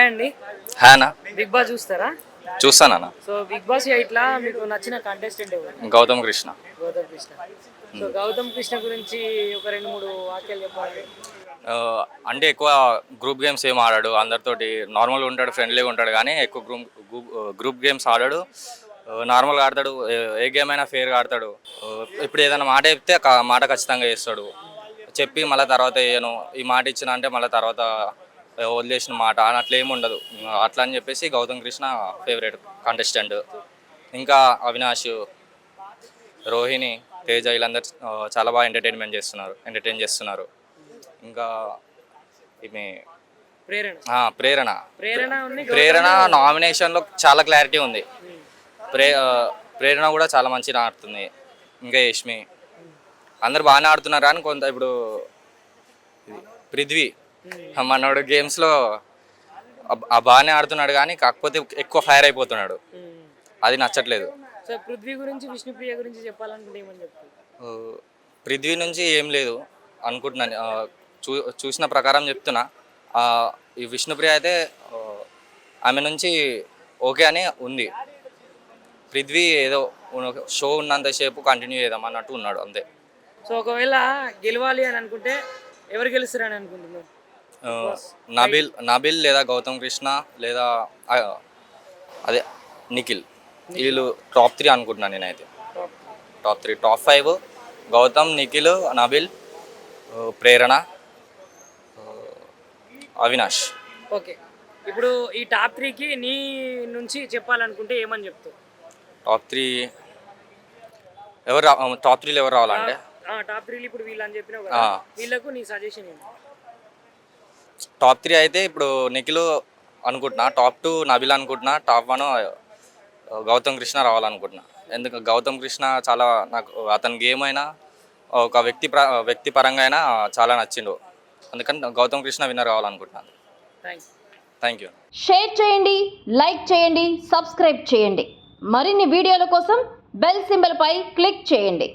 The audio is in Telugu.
హాయ్ అండి. హాయ్ అన్న. బిగ్ బాస్ చూస్తారా? చూస్తానన్న. సో బిగ్ బాస్ ఇట్లా మీకు నచ్చిన కంటెస్టెంట్ ఎవరు? గౌతమ్ కృష్ణ. గౌతమ్ కృష్ణ. సో గౌతమ్ కృష్ణ గురించి ఒక 2-3 వాక్యాలు చెప్పాలి. ఆ, అంటే ఎక్కువ గ్రూప్ గేమ్స్ ఏం ఆడాడు, అందరితోటి నార్మల్గా ఉంటాడు, ఫ్రెండ్లీగా ఉంటాడు, కానీ ఎక్కువ గ్రూప్ గేమ్స్ ఆడాడు. నార్మల్గా ఆడతాడు, ఏ గేమ్ అయినా ఫేర్గా ఆడతాడు. ఇప్పుడు ఏదైనా మాట చెప్తే మాట ఖచ్చితంగా చేస్తాడు. చెప్పి మళ్ళీ తర్వాత వేయను, ఈ మాట ఇచ్చిన అంటే మళ్ళీ తర్వాత వదిలేసిన మాట అట్లా ఏమి ఉండదు. అట్లా అని చెప్పేసి గౌతమ్ కృష్ణ ఫేవరెట్ కంటెస్టెంట్. ఇంకా అవినాష్, రోహిణి, తేజ వీళ్ళందరూ చాలా బాగా ఎంటర్టైన్ చేస్తున్నారు. ఇంకా ఈమె ప్రేరణ నామినేషన్లో చాలా క్లారిటీ ఉంది. ప్రేరణ కూడా చాలా మంచిగా ఆడుతుంది. ఇంకా యష్మి అందరు బాగానే ఆడుతున్నారు. కానీ కొంత ఇప్పుడు పృథ్వీ మనోడు గేమ్స్లో బాగానే ఆడుతున్నాడు, కానీ కాకపోతే ఎక్కువ ఫైర్ అయిపోతున్నాడు, అది నచ్చట్లేదు. సో పృథ్వీ గురించి, విష్ణుప్రియ గురించి చెప్పాలనుకుంటే ఏమని చెప్తారు? పృథ్వీ నుంచి ఏం లేదు అనుకుంటున్నాను, చూసిన ప్రకారం చెప్తున్నా. ఈ విష్ణుప్రియ అయితే ఆమె నుంచి ఓకే అని ఉంది. పృథ్వీ ఏదో షో ఉన్నంతసేపు కంటిన్యూ చేద్దాం అన్నట్టు ఉన్నాడు అంతే. సో ఒకవేళ గెలవాలి అని అనుకుంటే ఎవరు గెలుస్తారని అనుకుంటున్నారు? నబిల్ లేదా గౌతమ్ కృష్ణ లేదా అదే నిఖిల్, వీళ్ళు టాప్ 3 అనుకుంటున్నాను నేనైతే. టాప్ 3, టాప్ 5 గౌతమ్, నిఖిల్, నబిల్, ప్రేరణ, అవినాష్. ఓకే, ఇప్పుడు ఈ టాప్ 3కి నీ నుంచి చెప్పాలనుకుంటే ఏమని చెప్తావు? టాప్ 3 టాప్ 3లో ఎవరు రావాలంటే టాప్ 3 ఇప్పుడు వీళ్ళు అని చెప్పినావు కదా, వీళ్ళకు నీ సజెషన్ ఏంటి? టాప్ 3 అయితే ఇప్పుడు నిఖిల్ అనుకుంటున్నా, టాప్ 2 నబిల్ అనుకుంటున్నా, టాప్ 1 గౌతమ్ కృష్ణ రావాలనుకుంటున్నా. ఎందుకు గౌతమ్ కృష్ణ చాలా నాకు అతని గేమ్ అయినా ఒక వ్యక్తి పరంగా అయినా చాలా నచ్చిండు. అందుకని గౌతమ్ కృష్ణ విన్నర్ కావాలనుకుంటున్నాను. Thank you. షేర్ చేయండి, లైక్ చేయండి, సబ్స్క్రైబ్ చేయండి. మరిన్ని వీడియోల కోసం బెల్ సింబల్ పై క్లిక్ చేయండి.